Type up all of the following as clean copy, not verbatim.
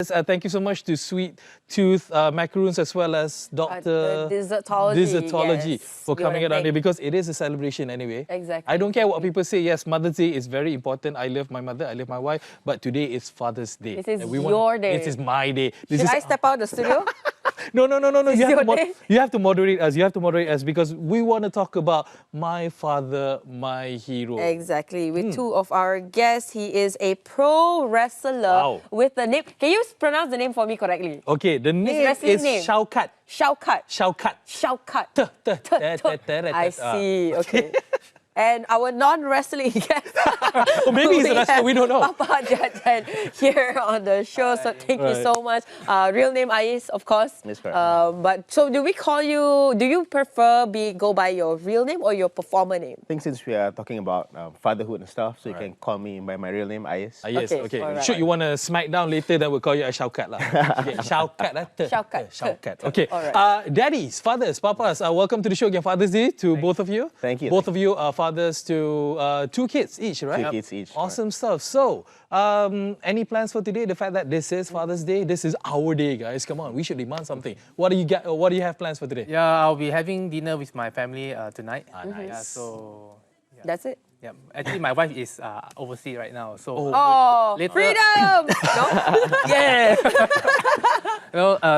Thank you so much to Sweet Tooth Macaroons as well as Dr. Dessertology for coming around here because it is a celebration anyway. Exactly. I don't care what people say. Yes, Mother's Day is very important. I love my mother, I love my wife. But today is Father's Day. This is your day. This is my day. Should I step out of the studio? No. You have to moderate us. You have to moderate us because we want to talk about my father, my hero. Exactly. With two of our guests, he is a pro wrestler with the name. Can you pronounce the name for me correctly? Okay, the name is Shaukat. Shaukat. Shaukat. Shaukat. I see. Okay. And our non-wrestling guest. Or maybe he's a wrestler, we don't know. Papa Jajan here on the show. So thank you so much. Real name Ais, of course. Yes, correct. But so do we call you, do you prefer go by your real name or your performer name? I think since we are talking about fatherhood and stuff, so you can call me by my real name, Ais. Yes, okay. Right. Should you want to smack down later, then we'll call you a Shaukat lah. Okay, Shaukat. Shaukat. Okay. Right. Daddies, fathers, papas, welcome to the show again. Father's Day to both of you. Thank you. Both of you are fathers to 2 kids each, right? 2 kids each. Awesome stuff. So, any plans for today? The fact that this is Father's Day, this is our day, guys. Come on, we should demand something. What do you have plans for today? Yeah, I'll be having dinner with my family tonight. Nice. Yeah, so That's it. yeah, actually my wife is overseas right now, so later, Freedom! No? yeah.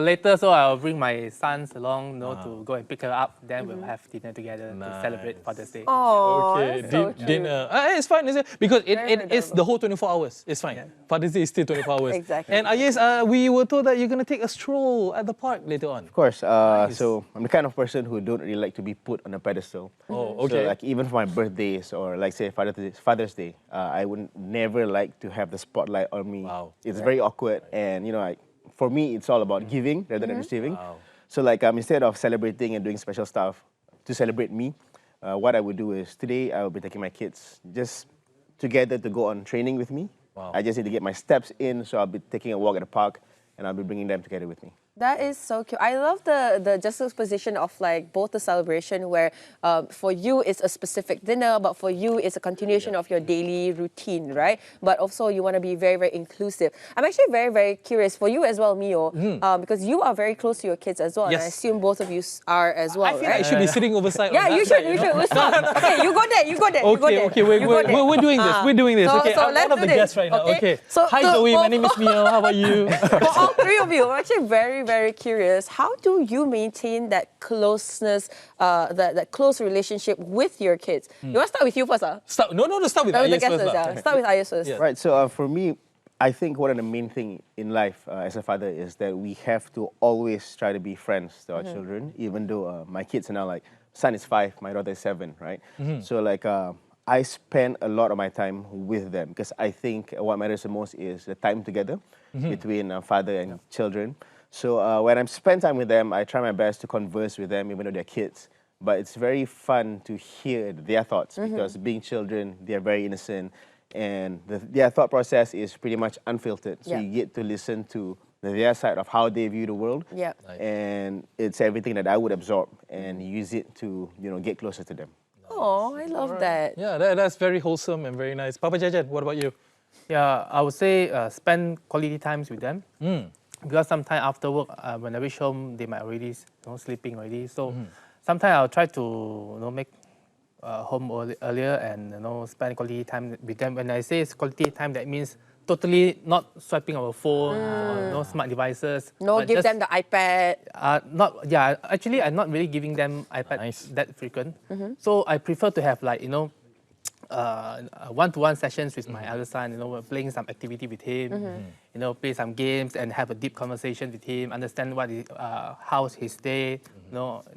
Later, so I'll bring my sons along, to go and pick her up. Then we'll have dinner together to celebrate Father's Day. Oh, Okay, that's so dinner. It's fine, is it? Because it is adorable. the whole 24 hours. It's fine. Father's Day is still 24 hours. Exactly. And yes, we were told that you're going to take a stroll at the park later on. Of course. So I'm the kind of person who don't really like to be put on a pedestal. Oh, okay. So like even for my birthdays or like say Father's Day, I would never like to have the spotlight on me. Wow. It's very awkward, and for me, it's all about giving rather than receiving. Wow. So like instead of celebrating and doing special stuff to celebrate me, what I would do is today I will be taking my kids just together to go on training with me. Wow. I just need to get my steps in, so I'll be taking a walk at the park, and I'll be bringing them together with me. That is so cute. I love the juxtaposition of like both the celebration where for you it's a specific dinner, but for you it's a continuation of your daily routine, right? But also you want to be very, very inclusive. I'm actually very, very curious for you as well, Mio, because you are very close to your kids as well. And I assume both of you are as well, I feel right? like I should be sitting overside. Yeah, on that you side, should. know? We'll stop. Okay, you go there. Okay, we're doing this. We're doing this. So Okay, I'm let's one of do the this. guests right now. Okay. So Hi, Zoe. My name is Mio. How about you? For all three of you, I'm actually very, very curious. How do you maintain that closeness, that close relationship with your kids? You want to start with you first? Start with the Ayes guests first. first. lah. Start with Ayes first. Yeah. Right, so for me, I think one of the main things in life as a father is that we have to always try to be friends to our children, even though my kids are now like, son is 5, my daughter is 7, right? So like, I spend a lot of my time with them because I think what matters the most is the time together between father and children. So when I spend time with them, I try my best to converse with them, even though they're kids. But it's very fun to hear their thoughts because being children, they're very innocent. And their thought process is pretty much unfiltered. So you get to listen to their side of how they view the world. Yeah. And it's everything that I would absorb and use it to get closer to them. Oh, I love that. Yeah, that's very wholesome and very nice. Papa Jajan, what about you? Yeah, I would say spend quality times with them. Because sometimes after work, when I reach home, they might already sleeping already. So sometimes I'll try to make home earlier and spend quality time with them. When I say it's quality time, that means totally not swiping our phone, or no smart devices. No, give them the iPad. Actually, I'm not really giving them iPad that frequent. So I prefer to have like one-to-one sessions with my elder son, playing some activity with him, play some games and have a deep conversation with him, understand how's his day,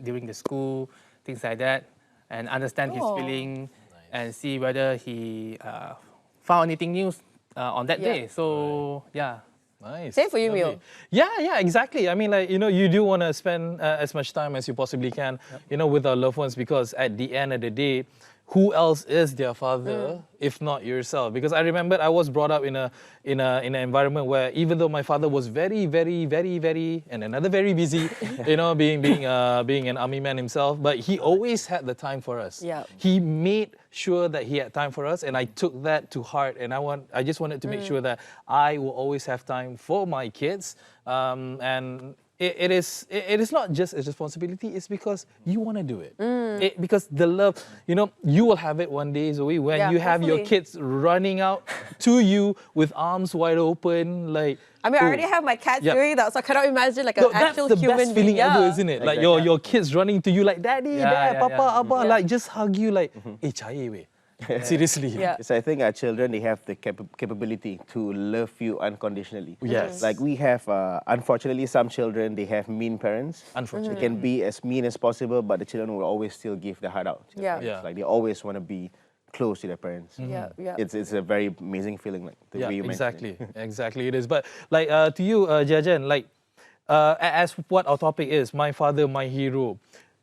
during the school, things like that, and understand his feeling and see whether he found anything new on that day. So, yeah. Nice. Same for you, Mio. Yeah, exactly. I mean, like, you do want to spend as much time as you possibly can, with our loved ones because at the end of the day, who else is their father if not yourself? Because I remember I was brought up in an environment where even though my father was very, very, very, very, and another very busy, being an army man himself, but he always had the time for us. Yeah. He made sure that he had time for us, and I took that to heart. And I just wanted to make sure that I will always have time for my kids. And it is not just a responsibility, it's because you want to do it. Because the love, you will have it one day, Zoe, when Yeah, you have your hopefully. kids running out to you with arms wide open, like. I mean, I already have my cats Yeah. doing that, so I cannot imagine like an No, that's actual the human best feeling being. ever, Yeah. isn't it? Like Exactly. your kids running to you like, Daddy, Yeah, Dad, yeah, Papa, yeah. Abba, like just hug you like, cahiye weh. Seriously. Yeah. So I think our children, they have the capability to love you unconditionally. Yes. Like we have, unfortunately, some children, they have mean parents. Unfortunately. They can be as mean as possible, but the children will always still give their heart out. to their Yeah. parents. Yeah. Like they always want to be close to their parents. Yeah, yeah. It's a very amazing feeling, like the Yeah, way you mentioned exactly. it. Exactly, it is. But like to you, Jajan, like as what our topic is, my father, my hero.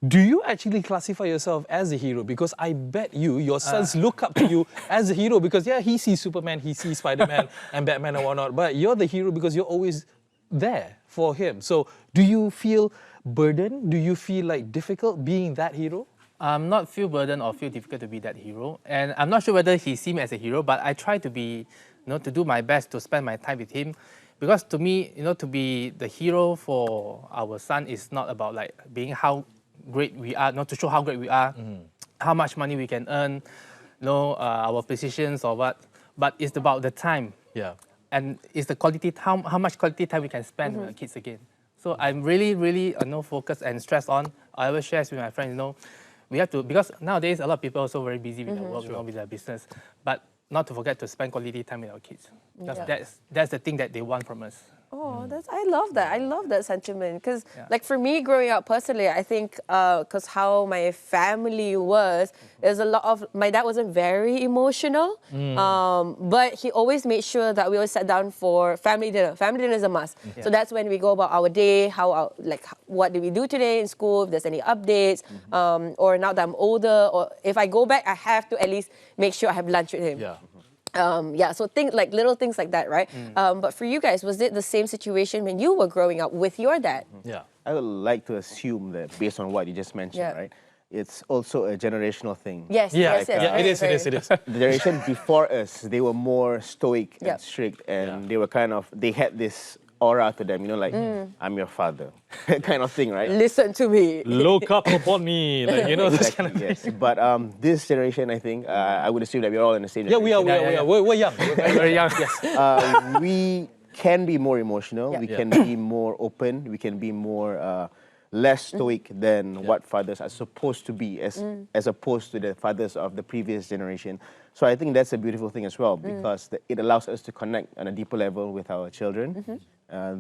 Do you actually classify yourself as a hero? Because I bet your sons look up to you as a hero because he sees Superman, he sees Spider-Man and Batman and whatnot. But you're the hero because you're always there for him. So do you feel burdened? Do you feel like difficult being that hero? I'm not feel burdened or feel difficult to be that hero. And I'm not sure whether he see me as a hero, but I try to be, to do my best to spend my time with him. Because to me, to be the hero for our son is not about like being how great we are, not to show how great we are, how much money we can earn, our positions or what, but it's about the time. Yeah. And it's the quality, how much quality time we can spend with our kids again. So I'm really, really focused and stressed on. I always share with my friends, we have to, because nowadays a lot of people are also very busy with their work, with their business, but not to forget to spend quality time with our kids. Because that's the thing that they want from us. Oh, I love that. I love that sentiment because, Yeah. like, for me growing up personally, I think because how my family was, there's a lot of my dad wasn't very emotional, but he always made sure that we always sat down for family dinner. Family dinner is a must. So that's when we go about our day, what did we do today in school, if there's any updates, or now that I'm older, or if I go back, I have to at least make sure I have lunch with him. Yeah. So little things like that, right? But for you guys, was it the same situation when you were growing up with your dad? Yeah. I would like to assume that based on what you just mentioned, Yeah. right? It's also a generational thing. Yes, Yeah, yes, yes. yeah, very, it is. The generation before us, they were more stoic Yeah. and strict, and Yeah. they were they had this aura to them, like, I'm your father, kind of thing, right? Listen to me. Look up upon me, like, this kind of Exactly, yes. But this generation, I think, I would assume that we're all in the same Yeah, generation. we are. We're young. We're very young. Yes. We can be more emotional. Yeah. We can be more open. We can be more less stoic than what fathers are supposed to be, as opposed to the fathers of the previous generation. So I think that's a beautiful thing as well because it allows us to connect on a deeper level with our children.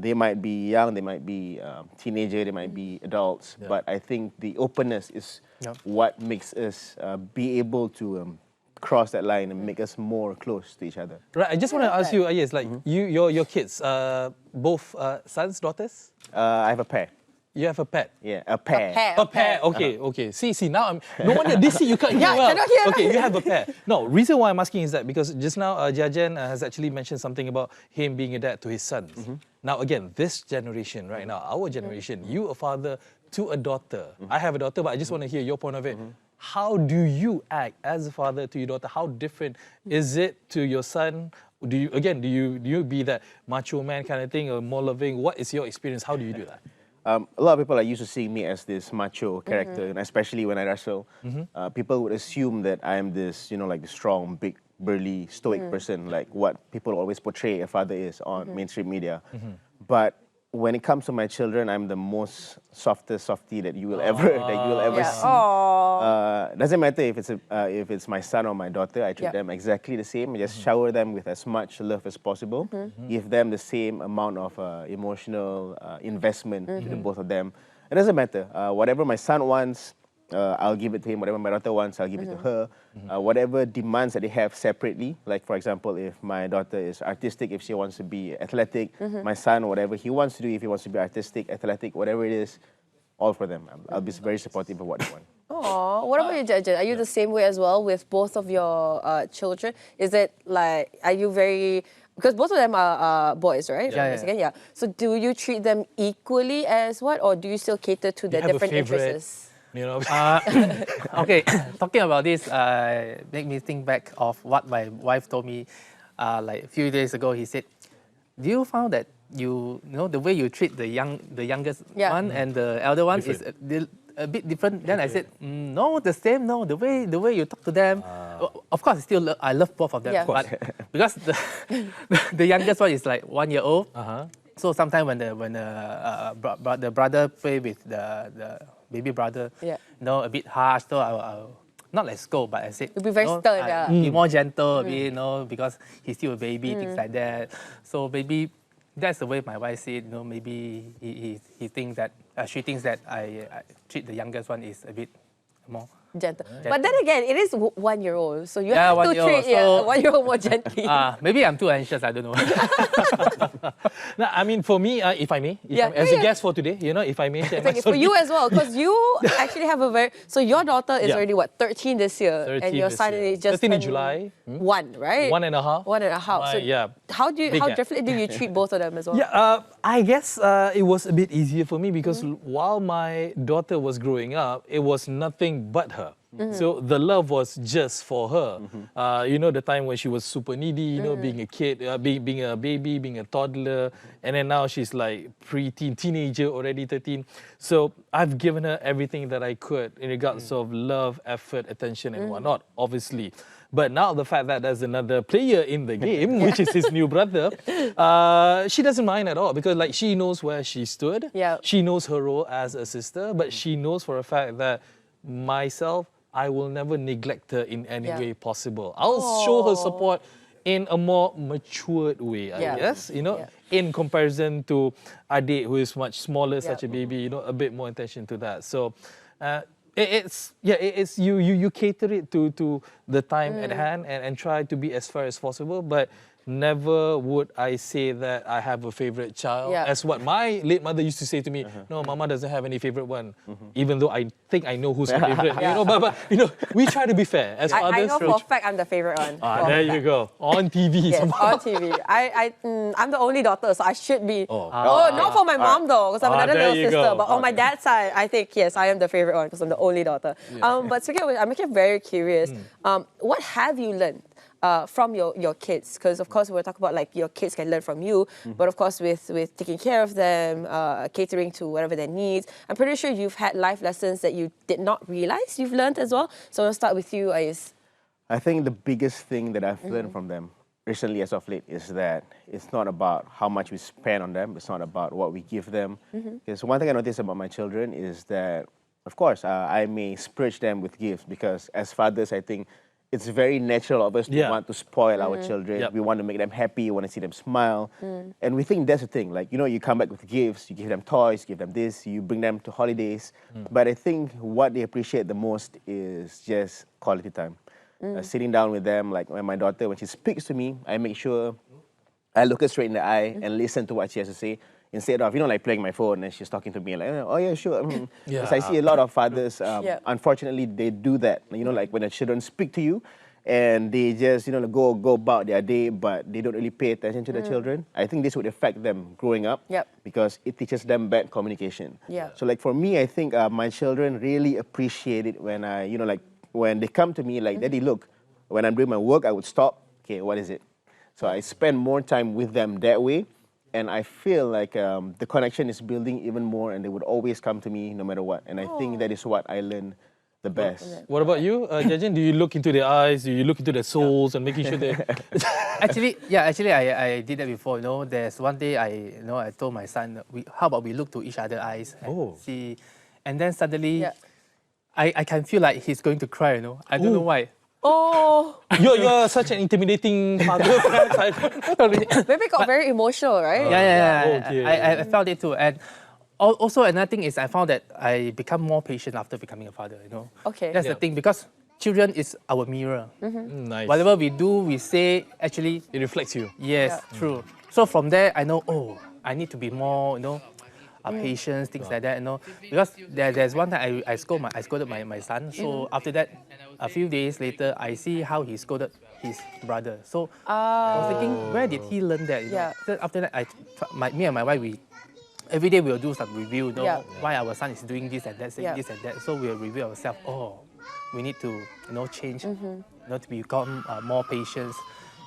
They might be young, they might be teenager, they might be adults, but I think the openness is what makes us be able to cross that line and make us more close to each other. Right. I just want to ask you, yes, like your kids, both sons, daughters. I have a pair. You have a pet. Yeah, a pair. A pair. Okay. See. Now I'm. No wonder this you can't hear Yeah, well. cannot hear. Okay, you have a pair. No, reason why I'm asking is that because just now Jajan has actually mentioned something about him being a dad to his sons. Now again, this generation right now, our generation, you a father to a daughter. I have a daughter, but I just want to hear your point of it. How do you act as a father to your daughter? How different is it to your son? Do you be that macho man kind of thing or more loving? What is your experience? How do you do that? A lot of people are used to seeing me as this macho character, and especially when I wrestle, people would assume that I'm this, like the strong, big, burly, stoic person, like what people always portray a father is on mainstream media. But when it comes to my children, I'm the most softest softie that you will ever see. Doesn't matter if it's my son or my daughter, I treat them exactly the same. I just shower them with as much love as possible, give them the same amount of emotional investment to the both of them. It doesn't matter. Whatever my son wants, I'll give it to him. Whatever my daughter wants, I'll give it to her. Whatever demands that they have separately, like for example, if my daughter is artistic, if she wants to be athletic, my son, whatever he wants to do, if he wants to be artistic, athletic, whatever it is, all for them. I'll be very supportive of what they want. Oh, what about you, Jajan? Are you the same way as well with both of your children? Is it like, are you very, because both of them are boys, right? Yeah, Once again, yeah. So do you treat them equally as what, or do you still cater to You their have a different favorite, interests? you know. Okay, talking about this, make me think back of what my wife told me like a few days ago. He said, do you found that you know the way you treat the youngest Yeah. one and the elder one is a bit different? Then I said, no, the same. No, the way you talk to them. Of course, still I love both of them, Yeah. Of but because the youngest one is like 1 year old. Uh-huh. So sometimes when the brother play with the baby brother, Yeah. you know, a bit harsh. So I'll not like scold, but I said, You'll be very you know, stern, I- yeah. be more gentle a bit, you know, because he's still a baby, things like that. So maybe that's the way my wife said. You know, maybe he thinks that she thinks that I treat the youngest one is a bit more. Gentle. But then again, it is 1 year old, so you Yeah, have to 1 year old, treat so- 1 year old more gently. Maybe I'm too anxious. I don't know. No, I mean, for me, if I may, Yeah, as yeah, a yeah. guest for today, you know, if I may share my It's for story. you as well, because you actually have a very. So your daughter is Yeah. already what, 13 this year, 13 and your this son year. is just 13 in turned July. 1, right? 1.5. 1.5. So yeah. how Big how gap. differently do you treat both of them as well? Yeah, I guess it was a bit easier for me because while my daughter was growing up, it was nothing but her. So the love was just for her. You know, the time when she was super needy, you know, being a kid, being a baby, being a toddler, and then now she's like pre-teen, teenager already, 13. So I've given her everything that I could in regards of love, effort, attention, and whatnot, obviously. But now the fact that there's another player in the game, which is his new brother, she doesn't mind at all because like she knows where she stood. Yeah. She knows her role as a sister, but she knows for a fact that myself, I will never neglect her in any Yeah. way possible. I'll show her support in a more matured way, I Yeah. guess, you know, Yeah. in comparison to Adik, who is much smaller, such a Yeah. baby, you know, a bit more attention to that. So it's you cater it to the time at hand and try to be as fair as possible, but never would I say that I have a favorite child. Yeah. As what my late mother used to say to me, no, Mama doesn't have any favorite one. Even though I think I know who's her favorite. You know, but you know, we try to be fair as I fathers. know for a fact I'm the favorite one. For a There fact. you go. On TV. Yes, somehow. on TV. I'm the only daughter, so I should be. Oh. Not for my mom though, because I'm another there little you sister. go. But on my dad's side, I think yes, I am the favorite one because I'm the only daughter. But speaking of which, I'm actually very curious. What have you learned from your kids? Because of course we're talking about like your kids can learn from you, but of course with taking care of them, catering to whatever their needs, I'm pretty sure you've had life lessons that you did not realize you've learned as well. So I'll start with you, Ais. I think the biggest thing that I've learned from them recently as of late is that it's not about how much we spend on them, it's not about what we give them. Because one thing I notice about my children is that, of course, I may splurge them with gifts because as fathers, I think it's very natural of us to Yeah. want to spoil our children. Yep. We want to make them happy, we want to see them smile. And we think that's the thing. Like, you know, you come back with gifts, you give them toys, give them this, you bring them to holidays. But I think what they appreciate the most is just quality time. Sitting down with them, like when my daughter, when she speaks to me, I make sure I look her straight in the eye and listen to what she has to say. Instead of, you know, like playing my phone and she's talking to me like, oh yeah, sure. Yeah. Because I see a lot of fathers, Yeah. unfortunately, they do that. You know, like when the children speak to you and they just, you know, go about their day, but they don't really pay attention to the children. I think this would affect them growing up Yep. because it teaches them bad communication. Yeah. So like for me, I think my children really appreciate it when I, you know, like when they come to me like, Daddy, look, when I'm doing my work, I would stop. Okay, what is it? So I spend more time with them that way. And I feel like the connection is building even more and they would always come to me no matter what. And I think that is what I learned the best. What about you, Jajan? Do you look into their eyes? Do you look into their souls and making sure they... Actually, I did that before. You know, there's one day I told my son, how about we look to each other's eyes and see, and then suddenly, Yeah. I can feel like he's going to cry. You know, I don't know why. Oh, You're such an intimidating father. maybe it got very emotional, right? Yeah. Okay. I felt it too, and also another thing is I found that I become more patient after becoming a father. You know, Okay. that's the thing because children is our mirror. Nice. Whatever we do, we say, actually, It reflects you. yes, true. So from there, I know, oh, I need to be more, patience, things like that. Because there's one time I scolded my son. So after that, a few days later, I see how he scolded his brother. So I was thinking, where did he learn that? Yeah. So after that, me and my wife, every day we'll do some review, Yeah. why our son is doing this and that, saying Yeah. this and that. So we'll review ourselves. Oh, we need to, change, to become more patient.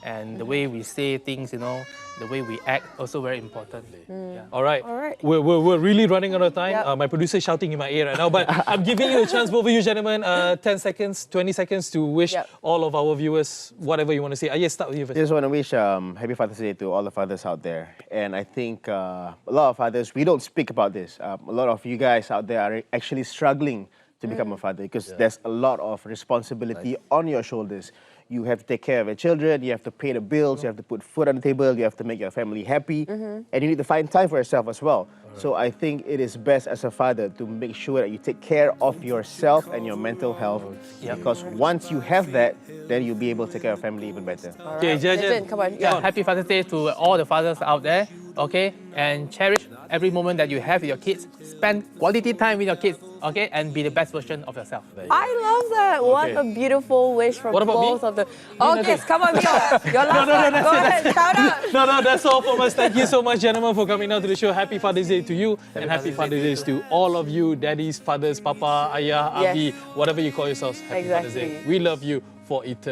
And the way we say things, the way we act, also very important. Yeah. All right. All right. We're really running out of time. Yep. My producer is shouting in my ear right now, but I'm giving you a chance, both of you gentlemen, 10 seconds, 20 seconds to wish Yep. all of our viewers whatever you want to say. Yes, start with you first. Just want to wish Happy Father's Day to all the fathers out there. And I think a lot of fathers, we don't speak about this. A lot of you guys out there are actually struggling to become a father because there's a lot of responsibility on your shoulders. You have to take care of your children, you have to pay the bills, you have to put food on the table, you have to make your family happy, and you need to find time for yourself as well. So I think it is best as a father to make sure that you take care of yourself and your mental health, because once you have that, then you'll be able to take care of family even better. Okay, Jajan. Jajan, come on. Yeah, happy Father's Day to all the fathers out there, okay? And cherish every moment that you have with your kids. Spend quality time with your kids, okay? And be the best version of yourself. I love that. What Okay. a beautiful wish from What about me? both of the. Oh, nothing. yes, come on, your last no, one. that's Go it, ahead, shout out. No, that's all from us. Thank you so much, gentlemen, for coming down to the show. Happy Father's Day to you, and happy Father's Day to all of you, daddies, fathers, papa, ayah, Yes. abi, whatever you call yourselves. Happy Father's Day. Exactly. We love you for eternity.